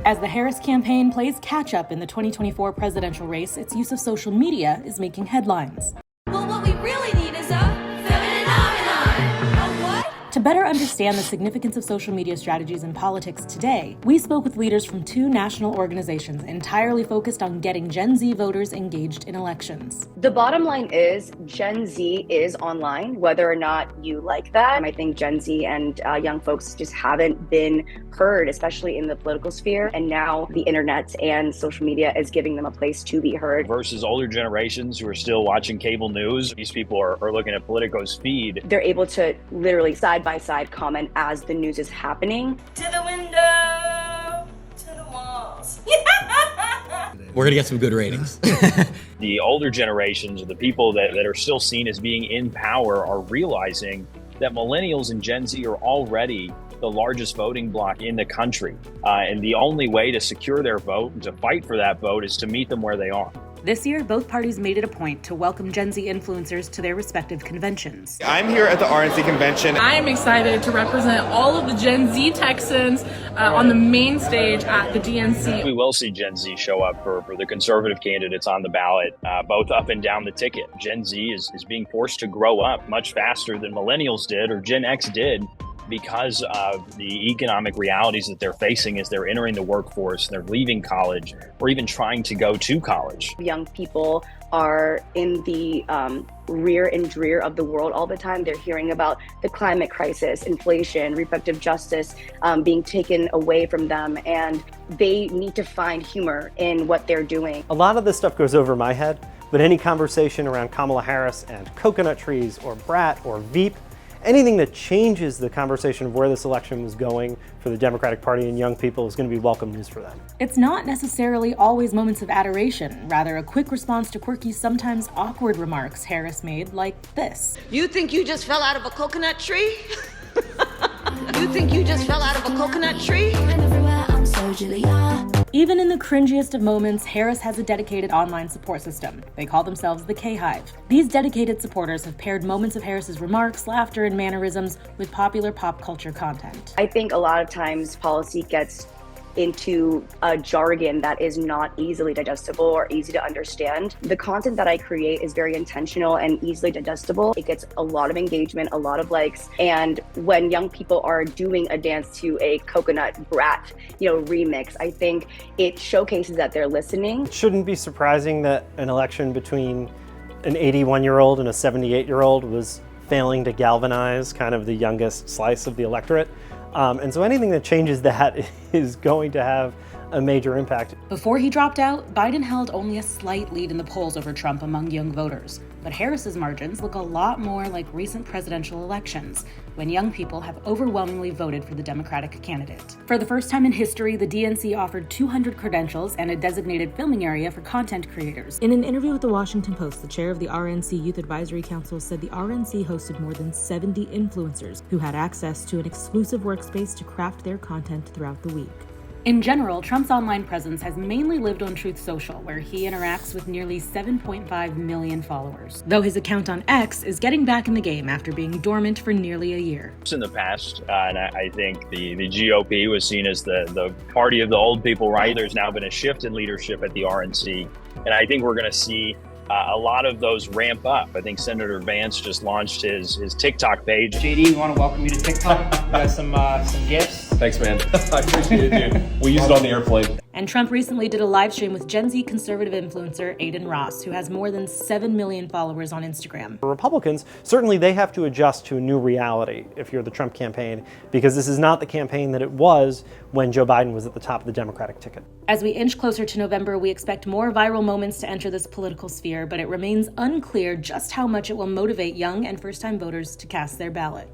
As the Harris campaign plays catch-up in the 2024 presidential race, its use of social media is making headlines. Well, what we really need is a phenomenon. A what? To better understand the significance of social media strategies in politics today, we spoke with leaders from two national organizations entirely focused on getting Gen Z voters engaged in elections. The bottom line is Gen Z is online, whether or not you like that. I think Gen Z and young folks just haven't been heard, especially in the political sphere. And now the internet and social media is giving them a place to be heard. Versus older generations who are still watching cable news. These people are looking at Politico's feed. They're able to literally side by side comment as the news is happening. To the window, to the walls. We're gonna get some good ratings. The older generations, the people that are still seen as being in power, are realizing that millennials and Gen Z are already the largest voting bloc in the country. And the only way to secure their vote and to fight for that vote is to meet them where they are. This year, both parties made it a point to welcome Gen Z influencers to their respective conventions. I'm here at the RNC convention. I am excited to represent all of the Gen Z Texans on the main stage at the DNC. We will see Gen Z show up for the conservative candidates on the ballot, both up and down the ticket. Gen Z is being forced to grow up much faster than millennials did or Gen X did, because of the economic realities that they're facing as they're entering the workforce, they're leaving college, or even trying to go to college. Young people are in the rear and drear of the world all the time. They're hearing about the climate crisis, inflation, reproductive justice being taken away from them, and they need to find humor in what they're doing. A lot of this stuff goes over my head, but any conversation around Kamala Harris and coconut trees or Brat or Veep, anything that changes the conversation of where this election was going for the Democratic Party and young people is going to be welcome news for them. It's not necessarily always moments of adoration, rather a quick response to quirky, sometimes awkward remarks Harris made, like this. You think you just fell out of a coconut tree? You think you just fell out of a coconut tree? Even in the cringiest of moments, Harris has a dedicated online support system. They call themselves the K-Hive. These dedicated supporters have paired moments of Harris's remarks, laughter, and mannerisms with popular pop culture content. I think a lot of times policy gets into a jargon that is not easily digestible or easy to understand. The content that I create is very intentional and easily digestible. It gets a lot of engagement, a lot of likes. And when young people are doing a dance to a coconut Brat, remix, I think it showcases that they're listening. It shouldn't be surprising that an election between an 81-year-old and a 78-year-old was failing to galvanize kind of the youngest slice of the electorate. And so anything that changes that is going to have a major impact. Before he dropped out, Biden held only a slight lead in the polls over Trump among young voters. But Harris's margins look a lot more like recent presidential elections, when young people have overwhelmingly voted for the Democratic candidate. For the first time in history, the DNC offered 200 credentials and a designated filming area for content creators. In an interview with the Washington Post, the chair of the RNC Youth Advisory Council said the RNC hosted more than 70 influencers who had access to an exclusive workspace to craft their content throughout the week. In general, Trump's online presence has mainly lived on Truth Social, where he interacts with nearly 7.5 million followers. Though his account on X is getting back in the game after being dormant for nearly a year. In the past, and I think the GOP was seen as the party of the old people, right? There's now been a shift in leadership at the RNC, and I think we're going to see a lot of those ramp up. I think Senator Vance just launched his TikTok page. JD, we want to welcome you to TikTok. We got some GIFs. Thanks, man. I appreciate it, dude. We use it on the airplane. And Trump recently did a live stream with Gen Z conservative influencer Aiden Ross, who has more than 7 million followers on Instagram. For Republicans, certainly they have to adjust to a new reality if you're the Trump campaign, because this is not the campaign that it was when Joe Biden was at the top of the Democratic ticket. As we inch closer to November, we expect more viral moments to enter this political sphere, but it remains unclear just how much it will motivate young and first-time voters to cast their ballot.